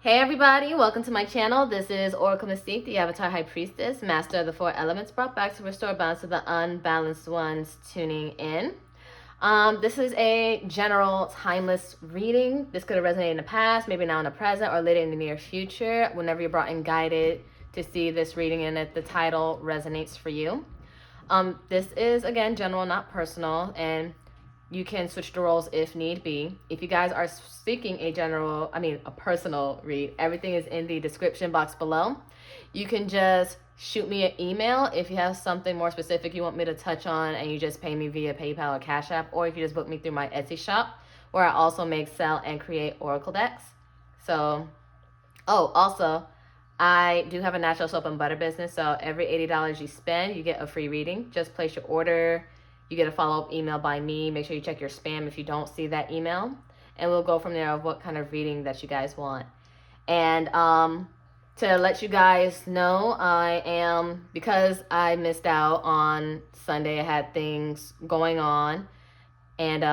Hey everybody, welcome to my channel. This is Oracle Mystique, the Avatar High Priestess, Master of the Four Elements, brought back to restore balance to the unbalanced ones tuning in. This is a general timeless reading. This could have resonated in the past, maybe now in the present, or later in the near future, whenever you're brought and guided to see this reading and if the title resonates for you. This is, again, general, not personal, and you can switch the roles if need be. If you guys are seeking a personal read, everything is in the description box below. You can just shoot me an email if you have something more specific you want me to touch on and you just pay me via PayPal or Cash App, or if you just book me through my Etsy shop where I also make, sell, and create oracle decks. So, also, I do have a natural soap and butter business, so every $80 you spend, you get a free reading. Just place your order. You get a follow-up email by me. Make sure you check your spam if you don't see that email. And we'll go from there of what kind of reading that you guys want. And to let you guys know, because I missed out on Sunday, I had things going on. And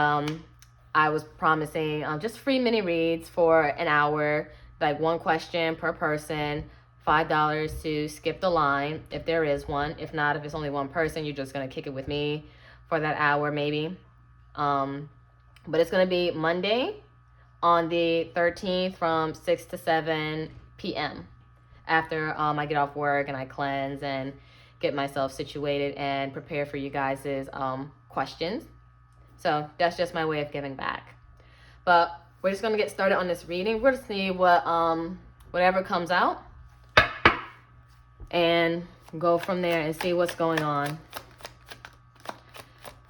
I was promising just free mini reads for an hour, like one question per person, $5 to skip the line if there is one. If not, if it's only one person, you're just going to kick it with me for that hour maybe. But it's going to be Monday on the 13th from 6 to 7 p.m. after I get off work and I cleanse and get myself situated and prepare for you guys' questions. So that's just my way of giving back. But we're just going to get started on this reading. We're going to see what whatever comes out and go from there and see what's going on.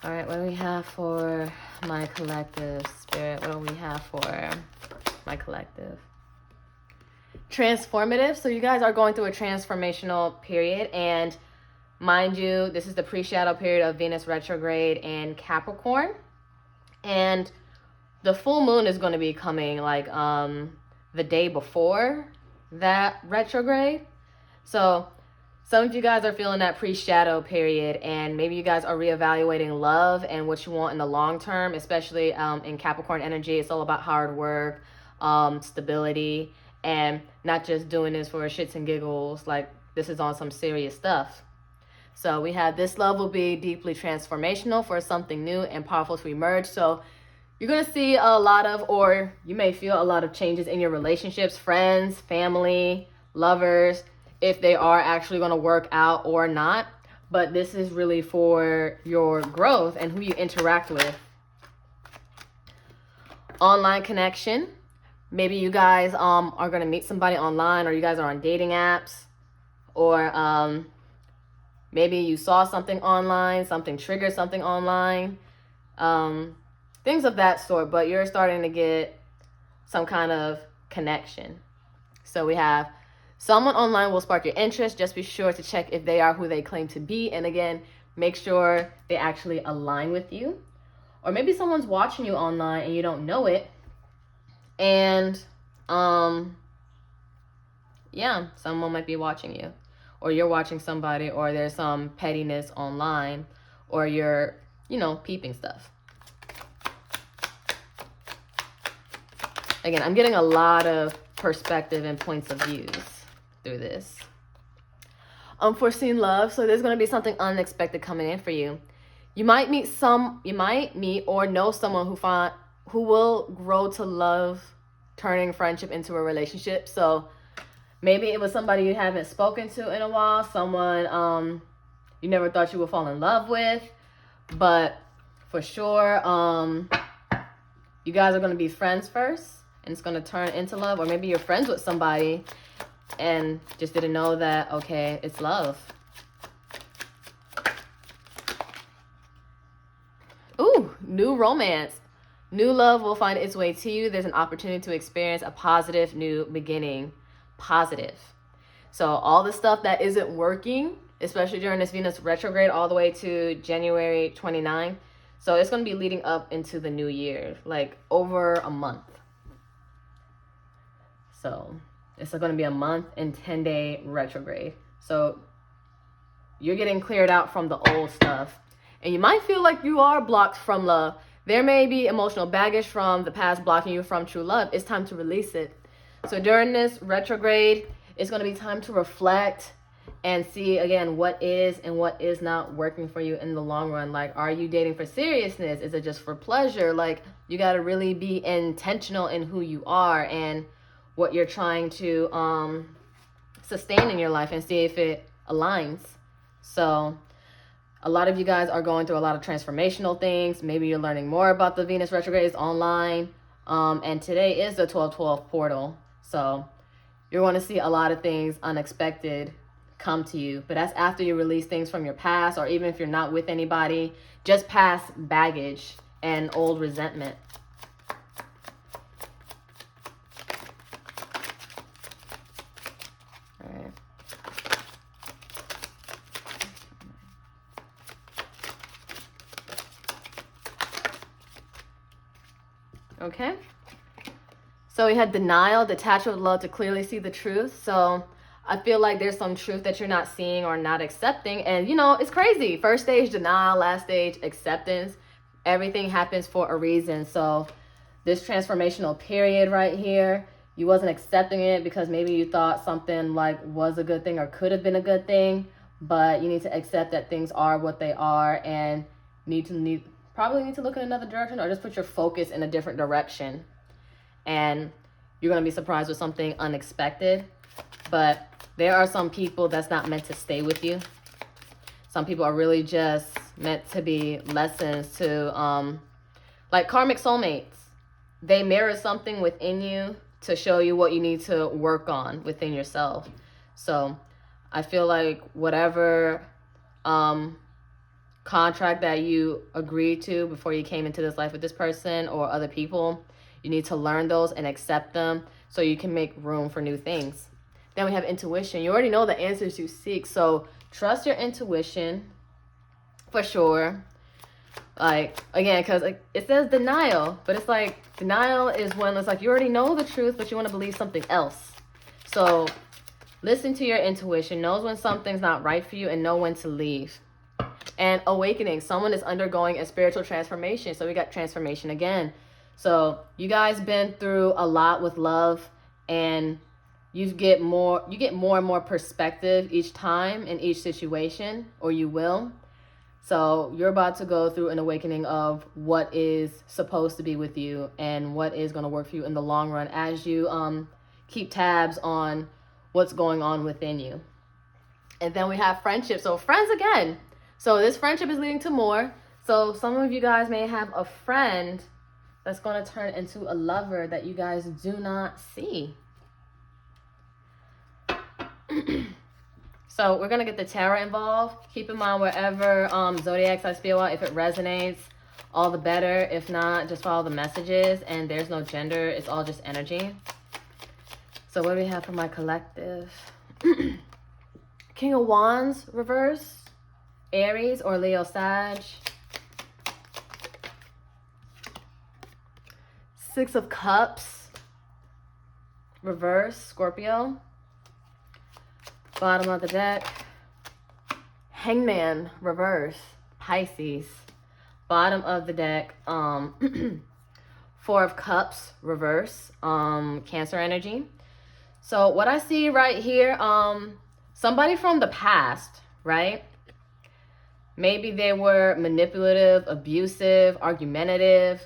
All right, what do we have for my collective spirit? What do we have for my collective? Transformative. So you guys are going through a transformational period. And mind you, this is the pre-shadow period of Venus retrograde in Capricorn. And the full moon is going to be coming like the day before that retrograde. So some of you guys are feeling that pre-shadow period, and maybe you guys are reevaluating love and what you want in the long term, especially in Capricorn energy. It's all about hard work, stability, and not just doing this for shits and giggles. Like, this is on some serious stuff. So we have this love will be deeply transformational for something new and powerful to emerge. So you're going to see a lot of, or you may feel a lot of changes in your relationships, friends, family, lovers, if they are actually going to work out or not. But this is really for your growth and who you interact with. Online connection. Maybe you guys are going to meet somebody online, or you guys are on dating apps, or maybe you saw something online, something triggered something online, things of that sort, but you're starting to get some kind of connection. So we have someone online will spark your interest. Just be sure to check if they are who they claim to be. And again, make sure they actually align with you. Or maybe someone's watching you online and you don't know it. And someone might be watching you. Or you're watching somebody, or there's some pettiness online, or you're, peeping stuff. Again, I'm getting a lot of perspective and points of views through this. Unforeseen love. So there's going to be something unexpected coming in for you. You might meet or know someone who will grow to love, turning friendship into a relationship. So maybe it was somebody you haven't spoken to in a while, someone you never thought you would fall in love with, but for sure you guys are going to be friends first and it's going to turn into love. Or maybe you're friends with somebody and just didn't know that, okay, it's love. Ooh, new romance. New love will find its way to you. There's an opportunity to experience a positive new beginning. Positive. So all the stuff that isn't working, especially during this Venus retrograde all the way to January 29th. So it's going to be leading up into the new year, like over a month. So it's going to be a month and 10-day retrograde. So you're getting cleared out from the old stuff. And you might feel like you are blocked from love. There may be emotional baggage from the past blocking you from true love. It's time to release it. So during this retrograde, it's going to be time to reflect and see again what is and what is not working for you in the long run. Like, are you dating for seriousness? Is it just for pleasure? Like, you got to really be intentional in who you are and what you're trying to sustain in your life, and see if it aligns. So a lot of you guys are going through a lot of transformational things. Maybe you're learning more about the Venus retrogrades online. And today is the 12/12 portal. So you're going to see a lot of things unexpected come to you. But that's after you release things from your past, or even if you're not with anybody, just past baggage and old resentment. All right. Okay. So we had denial, detached with love to clearly see the truth. So I feel like there's some truth that you're not seeing or not accepting. And, you know, it's crazy. First stage, denial. Last stage, acceptance. Everything happens for a reason. So this transformational period right here, you wasn't accepting it because maybe you thought something like was a good thing or could have been a good thing. But you need to accept that things are what they are, and probably need to look in another direction, or just put your focus in a different direction. And you're going to be surprised with something unexpected. But there are some people that's not meant to stay with you. Some people are really just meant to be lessons to, like karmic soulmates. They mirror something within you to show you what you need to work on within yourself. So I feel like whatever contract that you agreed to before you came into this life with this person or other people, you need to learn those and accept them so you can make room for new things. Then we have intuition. You already know the answers you seek, so trust your intuition for sure. Like, again, because it says denial, but it's like denial is when it's like you already know the truth, but you want to believe something else. So listen to your intuition, knows when something's not right for you, and know when to leave. And awakening, someone is undergoing a spiritual transformation. So we got transformation again. So you guys been through a lot with love, and you get more and more perspective each time in each situation, or you will. So you're about to go through an awakening of what is supposed to be with you and what is going to work for you in the long run as you keep tabs on what's going on within you. And then we have friendship. So friends again. So this friendship is leading to more. So some of you guys may have a friend that's going to turn into a lover that you guys do not see. So we're going to get the tarot involved. Keep in mind wherever Zodiacs I spill out, if it resonates, all the better. If not, just follow the messages. And there's no gender. It's all just energy. So what do we have for my collective? King of Wands, reverse. Aries or Leo Sag. Six of Cups, reverse. Scorpio. Bottom of the deck, Hangman, reverse. Pisces. Bottom of the deck, Four of Cups, reverse. Cancer energy. So what I see right here, somebody from the past, right? Maybe they were manipulative, abusive, argumentative,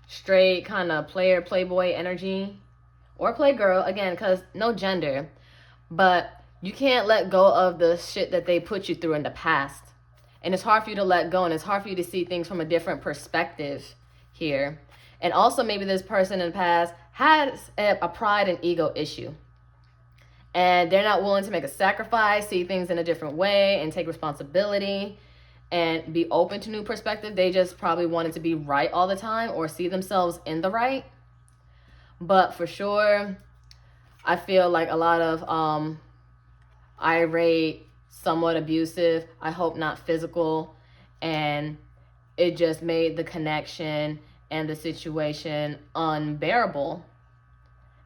straight kind of player, playboy energy. Or playgirl, again, because no gender. But you can't let go of the shit that they put you through in the past. And it's hard for you to let go, and it's hard for you to see things from a different perspective here. And also maybe this person in the past has a pride and ego issue. And they're not willing to make a sacrifice, see things in a different way, and take responsibility, and be open to new perspective. They just probably wanted to be right all the time or see themselves in the right. But for sure, I feel like a lot of irate, somewhat abusive, I hope not physical, and it just made the connection and the situation unbearable.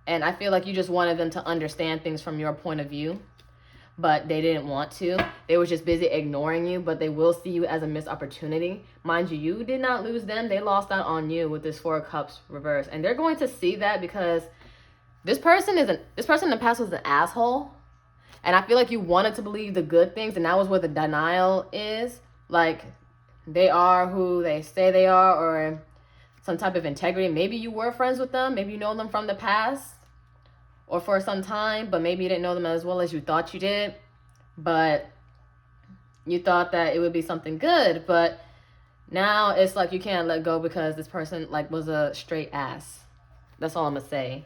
And I feel like you just wanted them to understand things from your point of view. but they didn't want to. They were just busy ignoring you, but they will see you as a missed opportunity. Mind you, you did not lose them. They lost out on you with this Four of Cups reverse. And they're going to see that because this person in the past was an asshole. And I feel like you wanted to believe the good things, and that was where the denial is. Like, they are who they say they are, or some type of integrity. Maybe you were friends with them. Maybe you know them from the past or for some time, but maybe you didn't know them as well as you thought you did. But you thought that it would be something good, but now it's like you can't let go because this person like was a straight ass. That's all I'm gonna say.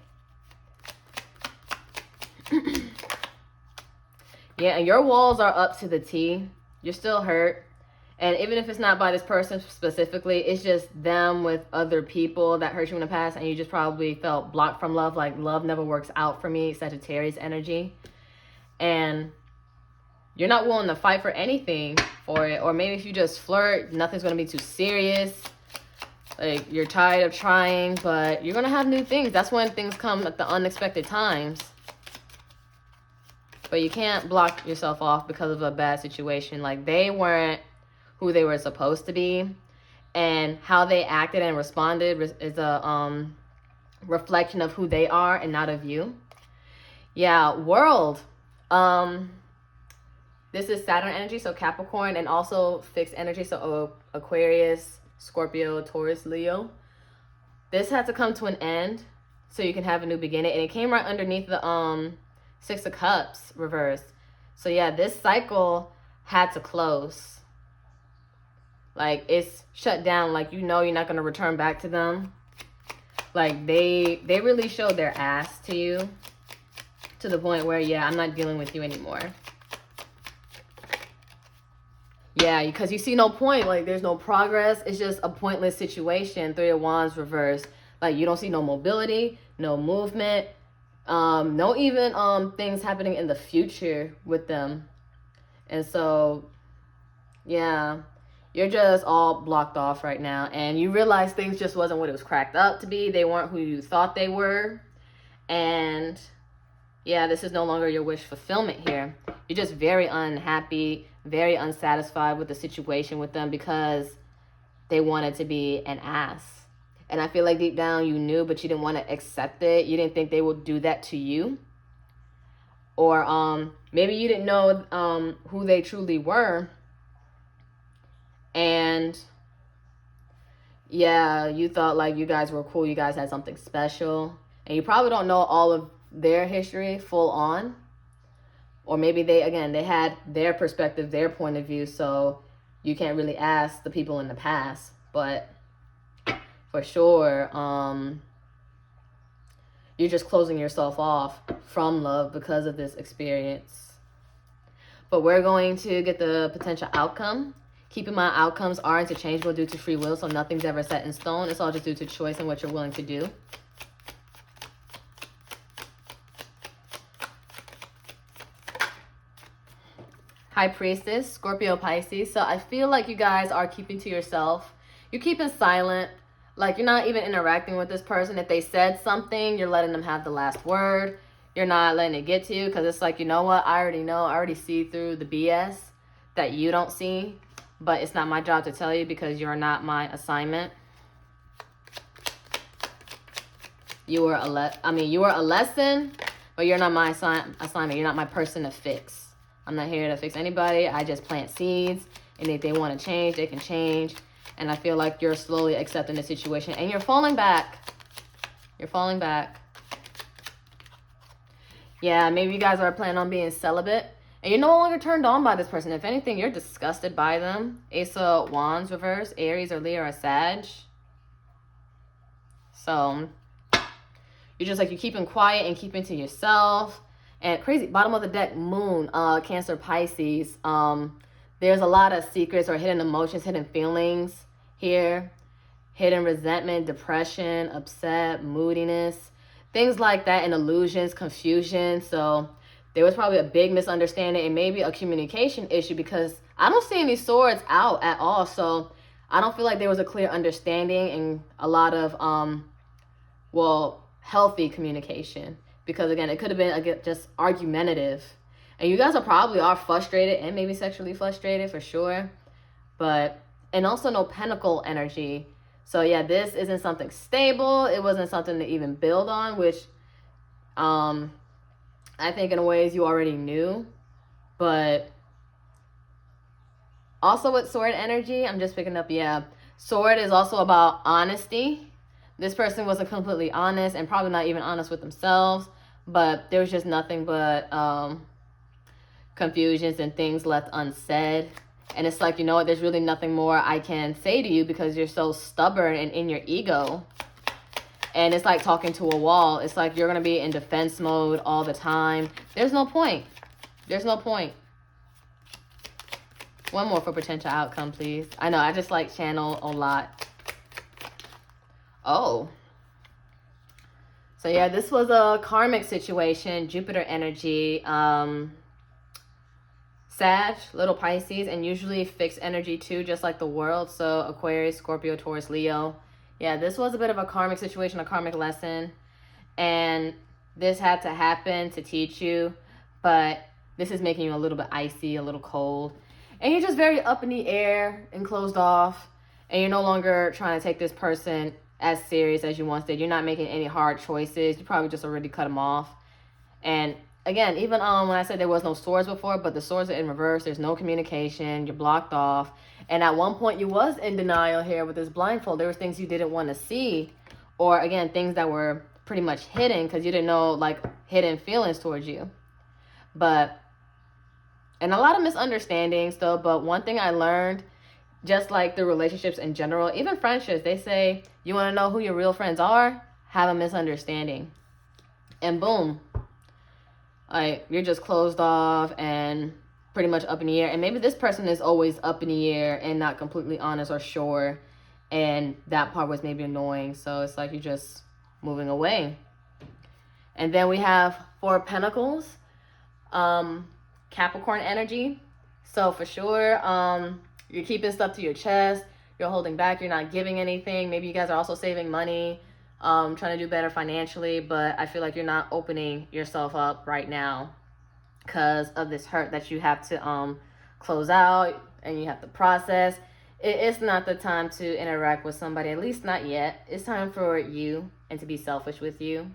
Yeah, and your walls are up to the T. You're still hurt. And even if it's not by this person specifically, it's just them with other people that hurt you in the past, and you just probably felt blocked from love, like love never works out for me, Sagittarius energy. And you're not willing to fight for anything for it. Or maybe if you just flirt, nothing's going to be too serious. Like, you're tired of trying, but you're going to have new things. That's when things come at the unexpected times. But you can't block yourself off because of a bad situation. Like, they weren't who they were supposed to be, and how they acted and responded is a reflection of who they are and not of you. Yeah, world. This is Saturn energy, so Capricorn, and also fixed energy, so Aquarius, Scorpio, Taurus, Leo. This had to come to an end so you can have a new beginning, and it came right underneath the Six of Cups reverse. So yeah, this cycle had to close. Like, it's shut down. Like, you know you're not going to return back to them. Like, they really showed their ass to you. To the point where, yeah, I'm not dealing with you anymore. Yeah, because you see no point. Like, there's no progress. It's just a pointless situation. Three of Wands reverse. Like, you don't see no mobility, no movement. No even things happening in the future with them. And so, yeah, you're just all blocked off right now. And you realize things just wasn't what it was cracked up to be. They weren't who you thought they were. And yeah, this is no longer your wish fulfillment here. You're just very unhappy, very unsatisfied with the situation with them because they wanted to be an ass. And I feel like deep down you knew, but you didn't want to accept it. You didn't think they would do that to you. Or maybe you didn't know who they truly were. And yeah, you thought like you guys were cool, you guys had something special, and you probably don't know all of their history full on. Or maybe they had their perspective, their point of view, so you can't really ask the people in the past. But for sure, you're just closing yourself off from love because of this experience. But we're going to get the potential outcome. Keep in mind, outcomes are interchangeable due to free will, so nothing's ever set in stone. It's all just due to choice and what you're willing to do. High Priestess, Scorpio, Pisces. So I feel like you guys are keeping to yourself. You're keeping silent. Like, you're not even interacting with this person. If they said something, you're letting them have the last word. You're not letting it get to you because it's like, you know what? I already know. I already see through the BS that you don't see. But it's not my job to tell you because you're not my assignment. You were a lesson, but you're not my assignment. You're not my person to fix. I'm not here to fix anybody. I just plant seeds. And if they want to change, they can change. And I feel like you're slowly accepting the situation. And you're falling back. You're falling back. Yeah, maybe you guys are planning on being celibate. And you're no longer turned on by this person. If anything, you're disgusted by them. Ace of Wands reverse. Aries or Leo or Sag. So, you're just like, you're keeping quiet and keeping to yourself. And crazy, bottom of the deck, Moon, Cancer, Pisces. There's a lot of secrets or hidden emotions, hidden feelings here. Hidden resentment, depression, upset, moodiness. Things like that, and illusions, confusion. So there was probably a big misunderstanding and maybe a communication issue because I don't see any swords out at all. So I don't feel like there was a clear understanding and a lot of, healthy communication. Because again, it could have been just argumentative. And you guys are frustrated and maybe sexually frustrated for sure. But, and also no pentacle energy. So yeah, this isn't something stable. It wasn't something to even build on, which I think in ways you already knew. But also with sword energy, I'm just picking up, yeah. Sword is also about honesty. This person wasn't completely honest and probably not even honest with themselves. But there was just nothing but confusions and things left unsaid. And it's like, you know what, there's really nothing more I can say to you because you're so stubborn and in your ego. And it's like talking to a wall. It's like you're going to be in defense mode all the time. There's no point. There's no point. One more for potential outcome, please. I know, I just like channel a lot. Oh. So yeah, this was a karmic situation. Jupiter energy. Sag, little Pisces, and usually fixed energy too, just like the world. So Aquarius, Scorpio, Taurus, Leo. Yeah, this was a bit of a karmic situation, a karmic lesson. And this had to happen to teach you. But this is making you a little bit icy, a little cold. And you're just very up in the air and closed off. And you're no longer trying to take this person as serious as you once did. You're not making any hard choices. You probably just already cut them off. And again, even when I said there was no swords before, but the swords are in reverse. There's no communication. You're blocked off. And at one point, you was in denial here with this blindfold. There was things you didn't want to see. Or, again, things that were pretty much hidden because you didn't know, like, hidden feelings towards you. But, and a lot of misunderstandings, though. But one thing I learned, just like the relationships in general, even friendships, they say, you want to know who your real friends are? Have a misunderstanding. And boom. Like, you're just closed off and pretty much up in the air. And maybe this person is always up in the air and not completely honest or sure. And that part was maybe annoying. So it's like you're just moving away. And then we have Four of Pentacles. Capricorn energy. So for sure, you're keeping stuff to your chest. You're holding back. You're not giving anything. Maybe you guys are also saving money. Trying to do better financially, but I feel like you're not opening yourself up right now because of this hurt that you have to close out and you have to process. It's not the time to interact with somebody, at least not yet. It's time for you and to be selfish with you.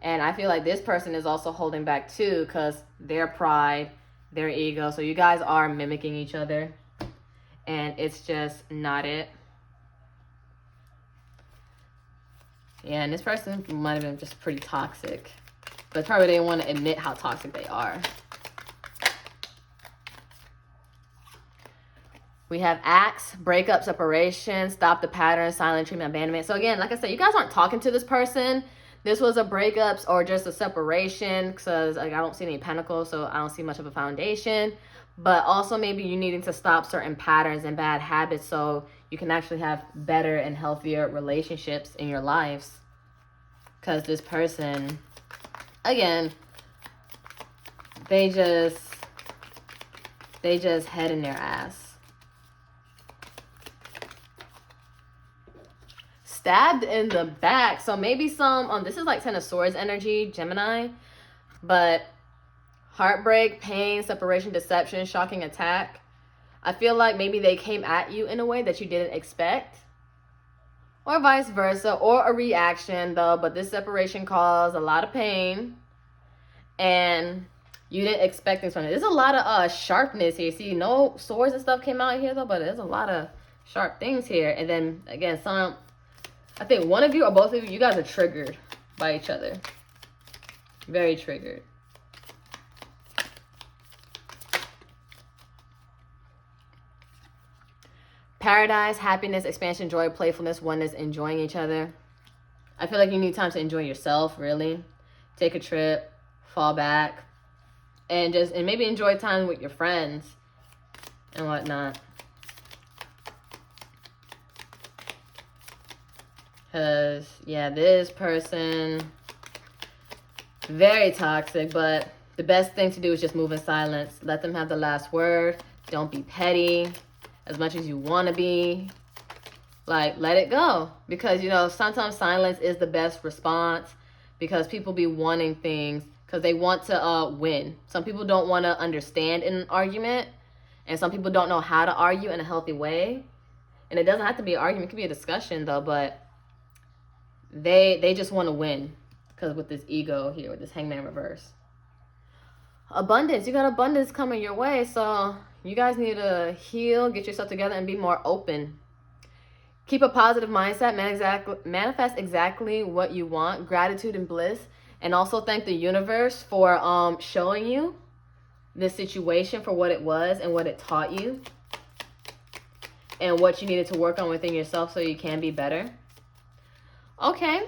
And I feel like this person is also holding back too because their pride, their ego. So you guys are mimicking each other and it's just not it. Yeah, and this person might have been just pretty toxic. But probably they didn't want to admit how toxic they are. We have Axe, breakup, separation, stop the pattern, silent treatment, abandonment. So again, like I said, you guys aren't talking to this person. This was a breakup or just a separation because like, I don't see any pentacles, so I don't see much of a foundation. But also maybe you needing to stop certain patterns and bad habits so you can actually have better and healthier relationships in your lives. Because this person, again, they just head in their ass. Stabbed in the back. So maybe some, this is like Ten of Swords energy, Gemini. But heartbreak, pain, separation, deception, shocking attack. I feel like maybe they came at you in a way that you didn't expect. Or vice versa. Or a reaction, though. But this separation caused a lot of pain. And you didn't expect things from it. There's a lot of sharpness here. See, no swords and stuff came out here, though. But there's a lot of sharp things here. And then, again, I think one of you or both of you guys are triggered by each other. Very triggered. Paradise, happiness, expansion, joy, playfulness, oneness, enjoying each other. I feel like you need time to enjoy yourself, really. Take a trip, fall back, and maybe enjoy time with your friends and whatnot. Because, yeah, this person, very toxic, but the best thing to do is just move in silence. Let them have the last word. Don't be petty as much as you want to be. Like, let it go. Because, you know, sometimes silence is the best response. because people be wanting things because they want to win. Some people don't want to understand in an argument, and some people don't know how to argue in a healthy way. And it doesn't have to be an argument. It could be a discussion, though, but they just want to win because with this ego here, with this hangman reverse. Abundance. You got abundance coming your way, so you guys need to heal, get yourself together, and be more open. Keep a positive mindset. Manifest exactly what you want. Gratitude and bliss. And also thank the universe for showing you this situation for what it was and what it taught you. And what you needed to work on within yourself so you can be better. Okay.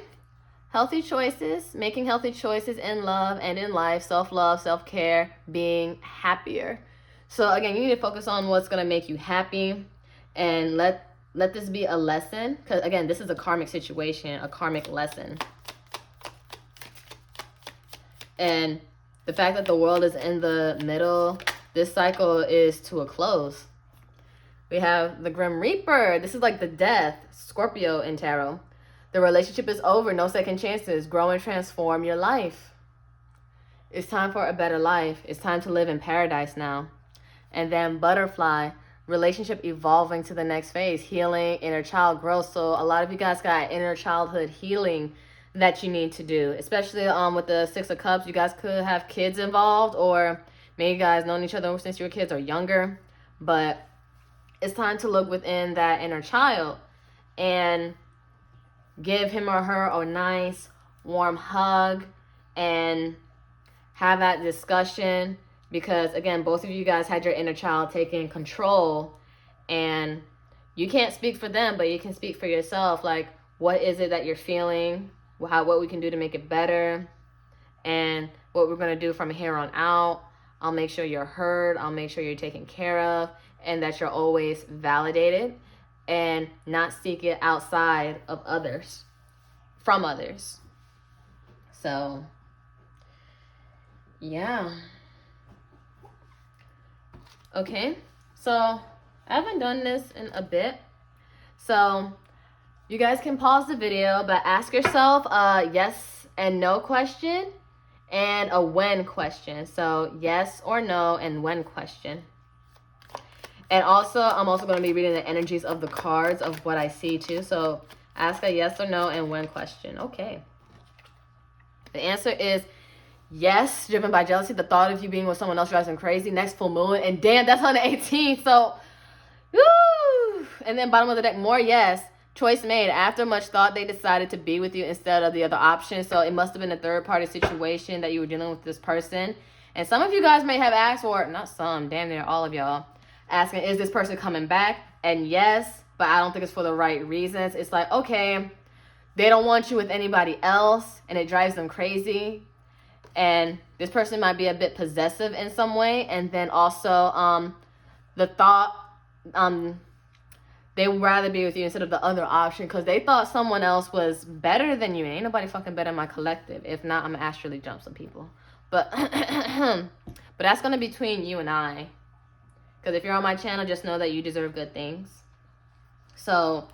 Healthy choices. Making healthy choices in love and in life. Self-love, self-care, being happier. So again, you need to focus on what's going to make you happy. And let this be a lesson. Because again, this is a karmic situation, a karmic lesson. And the fact that the world is in the middle, this cycle is to a close. We have the Grim Reaper. This is like the death, Scorpio in tarot. The relationship is over, no second chances. Grow and transform your life. It's time for a better life. It's time to live in paradise now. And then Butterfly, relationship evolving to the next phase. Healing, inner child growth. So a lot of you guys got inner childhood healing that you need to do. Especially with the Six of Cups, you guys could have kids involved, or maybe you guys known each other since you were kids or younger. But it's time to look within that inner child and give him or her a nice warm hug and have that discussion, because again, both of you guys had your inner child taking control, and you can't speak for them, but you can speak for yourself. Like, what is it that you're feeling, what we can do to make it better, and what we're going to do from here on out. I'll make sure you're heard. I'll make sure you're taken care of, and that you're always validated and not seek it outside of others, from others. So, yeah. Okay, so I haven't done this in a bit. So you guys can pause the video, but ask yourself a yes and no question and a when question. So yes or no and when question. And also, I'm also going to be reading the energies of the cards of what I see too. So ask a yes or no and when question. Okay. The answer is yes, driven by jealousy. The thought of you being with someone else drives them crazy. Next full moon. And damn, that's on the 18th. So, woo! And then bottom of the deck, more yes. Choice made. After much thought, they decided to be with you instead of the other option. So it must have been a third-party situation that you were dealing with this person. And some of you guys may have asked, or not some, damn near all of y'all, asking, is this person coming back? And yes, but I don't think it's for the right reasons. It's like, okay, they don't want you with anybody else, and it drives them crazy. And this person might be a bit possessive in some way. And then also the thought, they would rather be with you instead of the other option because they thought someone else was better than you. Ain't nobody fucking better in my collective. If not, I'm gonna astrally jump some people. But that's gonna be between you and I. Because if you're on my channel, just know that you deserve good things. So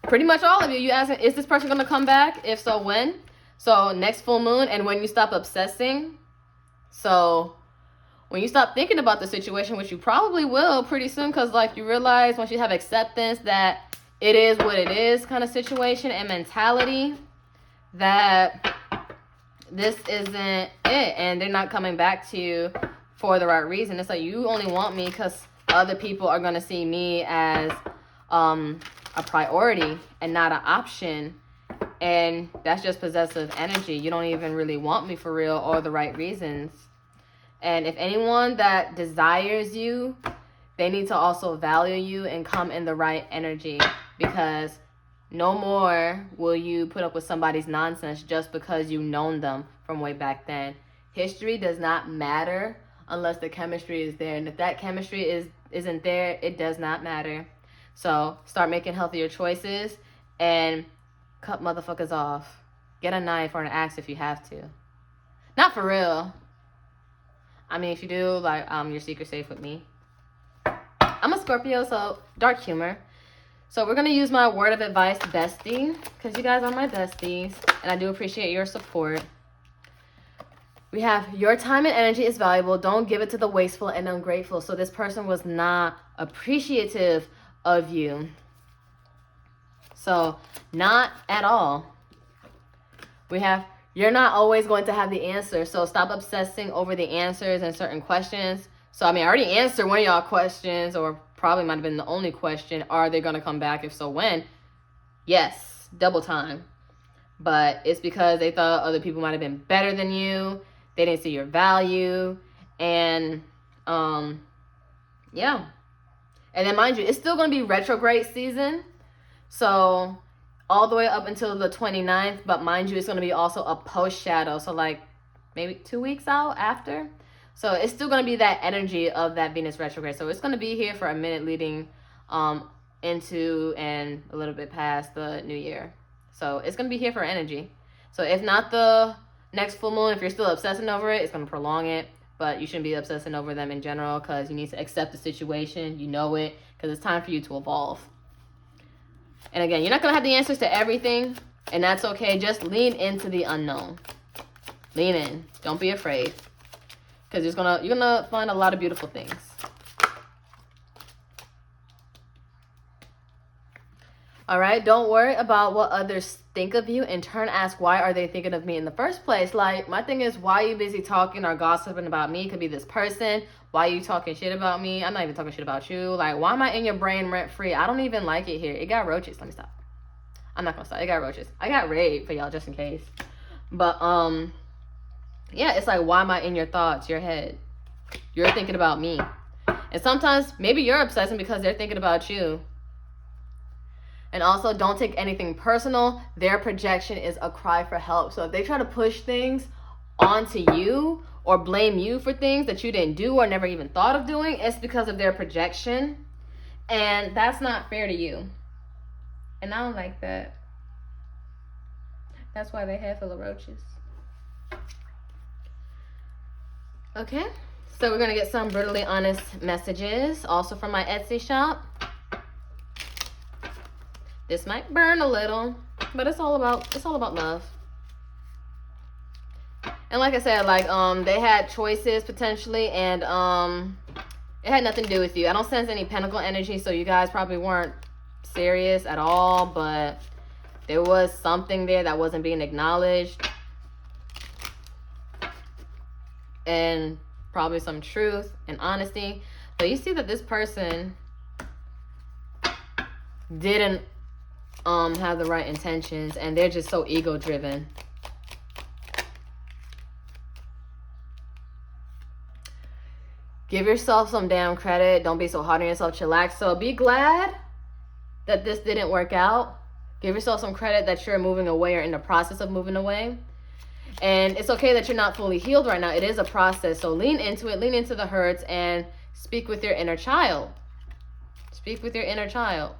pretty much all of you asking, is this person gonna come back? If so, when? So next full moon, and when you stop obsessing. So when you stop thinking about the situation, which you probably will pretty soon, because like you realize once you have acceptance that it is what it is kind of situation and mentality, that this isn't it, and they're not coming back to you for the right reason. It's like, you only want me because other people are going to see me as a priority and not an option. And that's just possessive energy. You don't even really want me for real or the right reasons. And if anyone that desires you, they need to also value you and come in the right energy. Because no more will you put up with somebody's nonsense just because you've known them from way back then. History does not matter unless the chemistry is there. And if that chemistry isn't there, it does not matter. So start making healthier choices and cut motherfuckers off. Get a knife or an axe if you have to. Not for real. I mean, if you do, like, your secret's safe with me. I'm a Scorpio, so dark humor. So we're going to use my word of advice, bestie, because you guys are my besties, and I do appreciate your support. We have, your time and energy is valuable. Don't give it to the wasteful and ungrateful. So this person was not appreciative of you. So not at all. We have, you're not always going to have the answer. So stop obsessing over the answers and certain questions. So, I mean, I already answered one of y'all questions, or probably might have been the only question. Are they going to come back? If so, when? Yes, double time. But it's because they thought other people might have been better than you. They didn't see your value. And, yeah. And then, mind you, it's still going to be retrograde season. So, all the way up until the 29th. But mind you, it's going to be also a post-shadow. So, like, maybe 2 weeks out after. So it's still going to be that energy of that Venus retrograde. So it's going to be here for a minute leading into and a little bit past the new year. So it's going to be here for energy. So if not the next full moon, if you're still obsessing over it, it's going to prolong it. But you shouldn't be obsessing over them in general, because you need to accept the situation. You know it, because it's time for you to evolve. And again, you're not going to have the answers to everything, and that's okay. Just lean into the unknown. Lean in. Don't be afraid. Because you're gonna find a lot of beautiful things. All right, don't worry about what others think of you. In turn, ask, why are they thinking of me in the first place? Like, my thing is, why are you busy talking or gossiping about me? It could be this person. Why are you talking shit about me? I'm not even talking shit about you. Like, why am I in your brain rent free? I don't even like it here. It got roaches. Let me stop. I'm not gonna stop. It got roaches. I got raped for y'all, just in case. But yeah, it's like, why am I in your thoughts, your head? You're thinking about me. And sometimes maybe you're obsessing because they're thinking about you. And also, don't take anything personal. Their projection is a cry for help. So if they try to push things onto you or blame you for things that you didn't do or never even thought of doing, it's because of their projection. And that's not fair to you. And I don't like that. That's why they head full of roaches. Okay, so we're going to get some brutally honest messages, also from my Etsy shop. This might burn a little, but it's all about love. And like I said, like, they had choices potentially, and it had nothing to do with you. I don't sense any pentacle energy, so you guys probably weren't serious at all, but there was something there that wasn't being acknowledged. And probably some truth and honesty. But you see that this person didn't have the right intentions, and they're just so ego driven. Give yourself some damn credit. Don't be so hard on yourself. Chillax. So be glad that this didn't work out. Give yourself some credit that you're moving away or in the process of moving away. And it's okay that you're not fully healed right now. It is a process. So lean into it. Lean into the hurts and speak with your inner child. Speak with your inner child.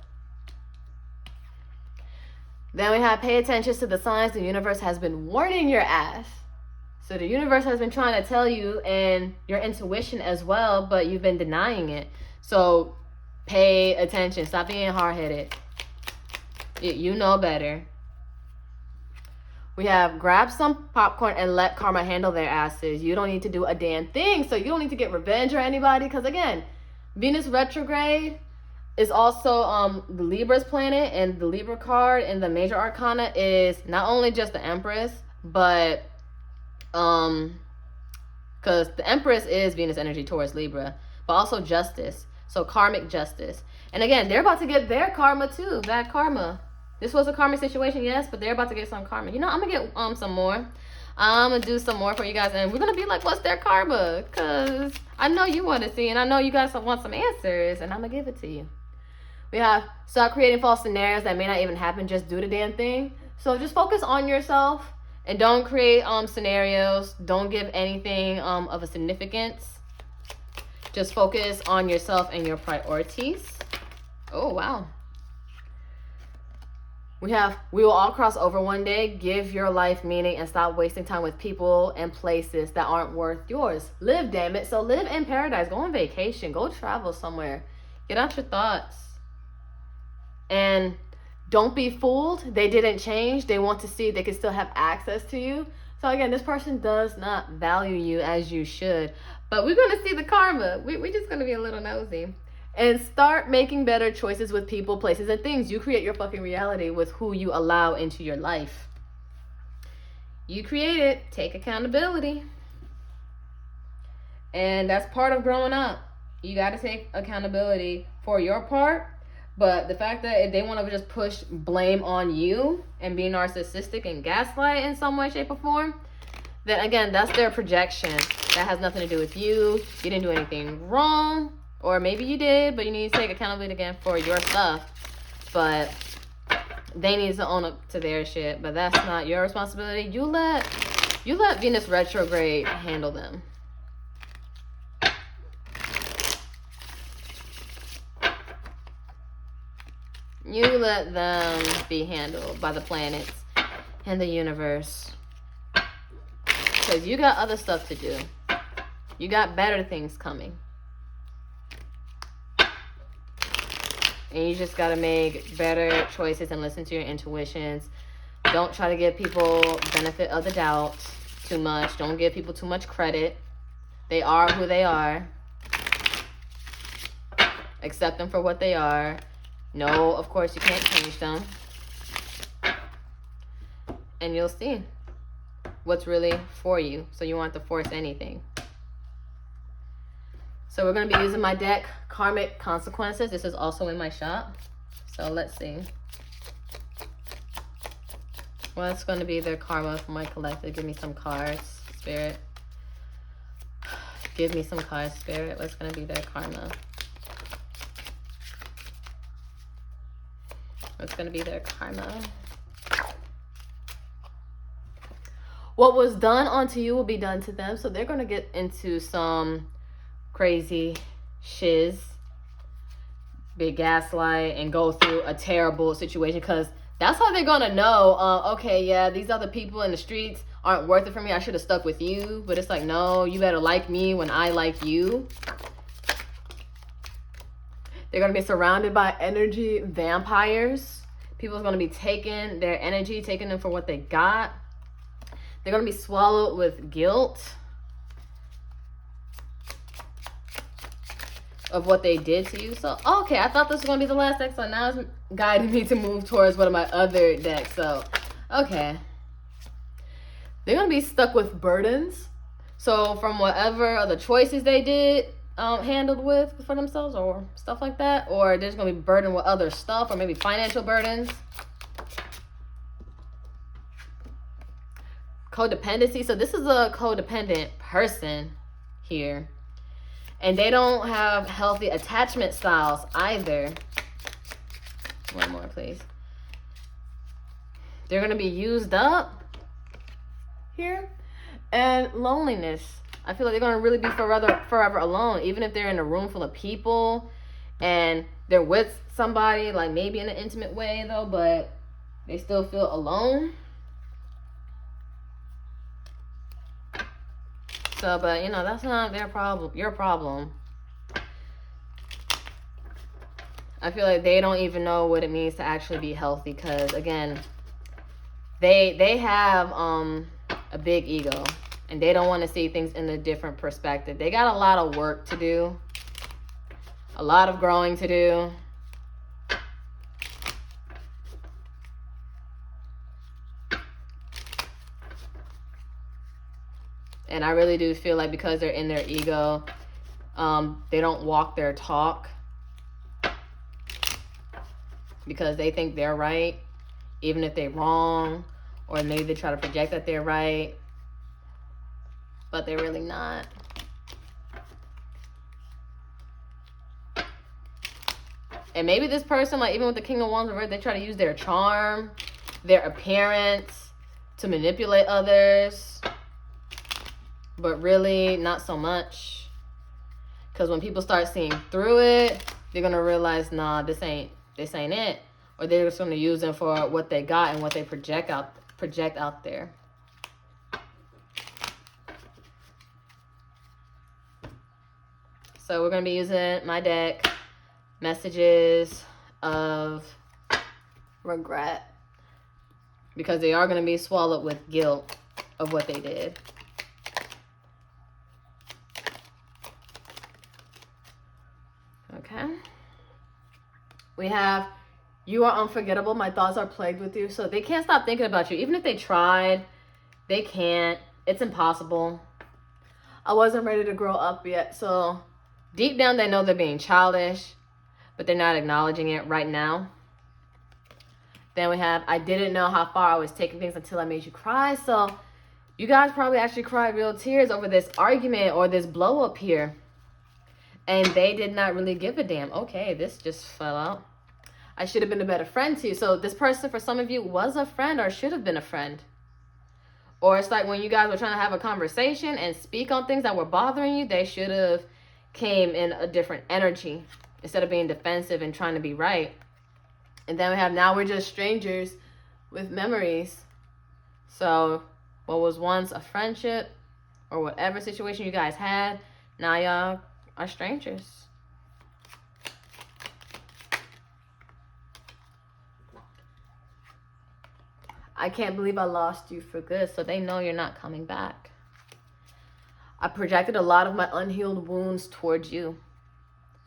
Then we have, pay attention to the signs the universe has been warning your ass. So the universe has been trying to tell you, and your intuition as well, but you've been denying it. So pay attention. Stop being hard-headed. You know better. We have, grab some popcorn and let karma handle their asses. You don't need to do a damn thing. So you don't need to get revenge or anybody. Because again, Venus retrograde is also the Libra's planet. And the Libra card in the major arcana is not only just the Empress, but because the Empress is Venus energy towards Libra, but also justice. So karmic justice. And again, they're about to get their karma too. Bad karma. This was a karmic situation, yes, but they're about to get some karma. You know, I'm going to get some more. I'm going to do some more for you guys. And we're going to be like, what's their karma? Because I know you want to see, and I know you guys want some answers, and I'm going to give it to you. We have, stop creating false scenarios that may not even happen. Just do the damn thing. So just focus on yourself, and don't create scenarios. Don't give anything of a significance. Just focus on yourself and your priorities. Oh, wow. We will all cross over one day. Give your life meaning and stop wasting time with people and places that aren't worth yours. Live, damn it. So live in paradise. Go on vacation. Go travel somewhere. Get out your thoughts. And don't be fooled. They didn't change. They want to see if they can still have access to you. So again, this person does not value you as you should. But we're going to see the karma. We're just going to be a little nosy. And start making better choices with people, places, and things. You create your fucking reality with who you allow into your life. You create it. Take accountability. And that's part of growing up. You got to take accountability for your part. But the fact that if they want to just push blame on you and be narcissistic and gaslight in some way, shape, or form, then again, that's their projection. That has nothing to do with you. You didn't do anything wrong. Or maybe you did, but you need to take accountability again for your stuff. But they need to own up to their shit. But that's not your responsibility. You let Venus retrograde handle them. You let them be handled by the planets and the universe. Because you got other stuff to do. You got better things coming. And you just got to make better choices and listen to your intuitions. Don't try to give people benefit of the doubt too much. Don't give people too much credit. They are who they are. Accept them for what they are. No, of course, you can't change them. And you'll see what's really for you. So you won't have to force anything. So we're going to be using my deck, Karmic Consequences. This is also in my shop. So let's see. What's going to be their karma for my collective? Give me some cards, Spirit. Give me some cards, Spirit. What's going to be their karma? What's going to be their karma? What was done onto you will be done to them. So they're going to get into some crazy shiz, big gaslight, and go through a terrible situation. Because that's how they're going to know, okay, yeah, these other people in the streets aren't worth it for me. I should have stuck with you. But it's like, no, you better like me when I like you. They're going to be surrounded by energy vampires. People's going to be taking their energy, taking them for what they got. They're going to be swallowed with guilt of what they did to you. So, okay, I thought this was going to be the last deck. So now it's guiding me to move towards one of my other decks. So, okay. They're going to be stuck with burdens. So from whatever other choices they did, handled with for themselves or stuff like that, or they're just gonna be burdened with other stuff, or maybe financial burdens, codependency. So this is a codependent person here, and they don't have healthy attachment styles either. One more, please. They're gonna be used up here, and loneliness. I feel like they're going to really be forever alone. Even if they're in a room full of people and they're with somebody, like maybe in an intimate way though, but they still feel alone. So, but you know, that's not their problem, your problem. I feel like they don't even know what it means to actually be healthy, because again, they have a big ego. And they don't want to see things in a different perspective. They got a lot of work to do. A lot of growing to do. And I really do feel like because they're in their ego, they don't walk their talk. Because they think they're right, even if they're wrong. Or maybe they try to project that they're right, but they're really not. And maybe this person, like even with the King of Wands reversed, they try to use their charm, their appearance to manipulate others, but really not so much. Because when people start seeing through it, they're gonna realize, nah, this ain't it. Or they're just gonna use them for what they got and what they project out there. So we're going to be using my deck, Messages of regret, because they are going to be swallowed with guilt of what they did. Okay. We have, you are unforgettable. My thoughts are plagued with you. So they can't stop thinking about you. Even if they tried, they can't. It's impossible. I wasn't ready to grow up yet. So deep down, they know they're being childish, but they're not acknowledging it right now. Then we have, I didn't know how far I was taking things until I made you cry. So you guys probably actually cried real tears over this argument or this blow up here. And they did not really give a damn. Okay, this just fell out. I should have been a better friend to you. So this person, for some of you, was a friend or should have been a friend. Or it's like when you guys were trying to have a conversation and speak on things that were bothering you, they should have came in a different energy instead of being defensive and trying to be right. And then we have, now we're just strangers with memories. So what was once a friendship or whatever situation you guys had, now y'all are strangers. I can't believe I lost you for good. So they know you're not coming back. I projected a lot of my unhealed wounds towards you.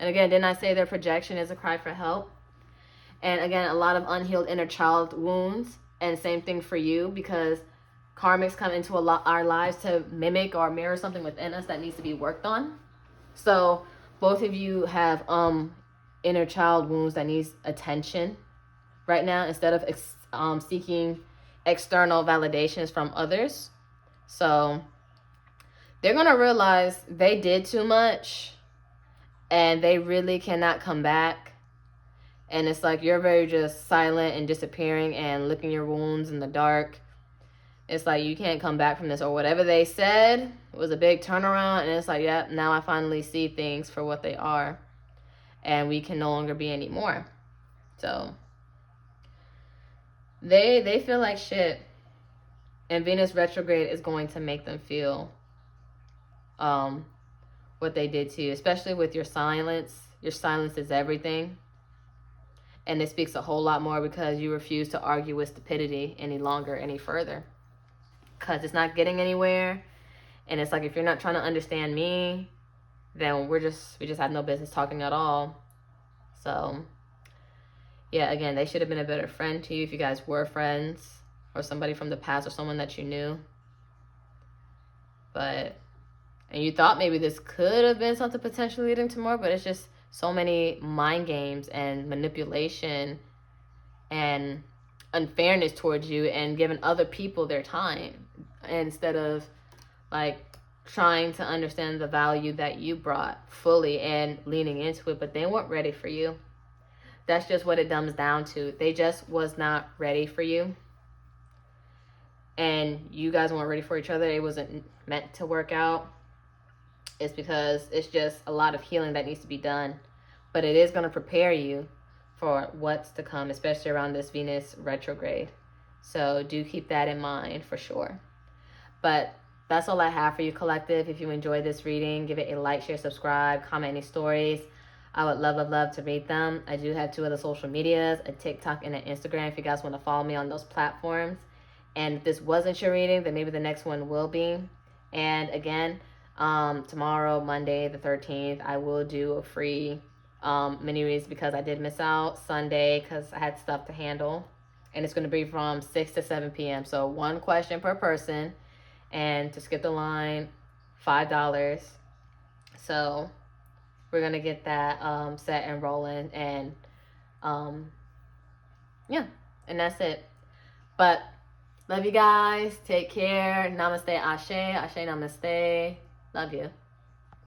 And again, didn't I say their projection is a cry for help? And again, a lot of unhealed inner child wounds. And same thing for you, because karmics come into our lives to mimic or mirror something within us that needs to be worked on. So both of you have inner child wounds that needs attention right now, instead of seeking external validations from others. So they're going to realize they did too much and they really cannot come back. And it's like you're very just silent and disappearing and licking your wounds in the dark. It's like you can't come back from this, or whatever they said was a big turnaround. And it's like, yep, now I finally see things for what they are. And we can no longer be anymore. So they feel like shit. And Venus retrograde is going to make them feel what they did to you, especially with your silence. Your silence is everything. And it speaks a whole lot more because you refuse to argue with stupidity any longer, any further. Because it's not getting anywhere. And it's like, if you're not trying to understand me, then we just have no business talking at all. So yeah, again, they should have been a better friend to you if you guys were friends, or somebody from the past, or someone that you knew. But, and you thought maybe this could have been something potentially leading to more, but it's just so many mind games and manipulation and unfairness towards you, and giving other people their time instead of like trying to understand the value that you brought fully and leaning into it. But they weren't ready for you. That's just what it comes down to. They just was not ready for you. And you guys weren't ready for each other. It wasn't meant to work out. It's because it's just a lot of healing that needs to be done. But it is going to prepare you for what's to come, especially around this Venus retrograde. So do keep that in mind for sure. But that's all I have for you, collective. If you enjoyed this reading, give it a like, share, subscribe, comment any stories. I would love to read them. I do have 2 other social medias, a TikTok and an Instagram, if you guys want to follow me on those platforms. And if this wasn't your reading, then maybe the next one will be. And again, tomorrow, Monday the 13th, I will do a free mini reads because I did miss out Sunday because I had stuff to handle. And it's going to be from 6 to 7 p.m. So 1 question per person. And to skip the line, $5. So we're going to get that set and rolling. And yeah, and that's it. But love you guys. Take care. Namaste, ashe. Ashe, namaste. Love you.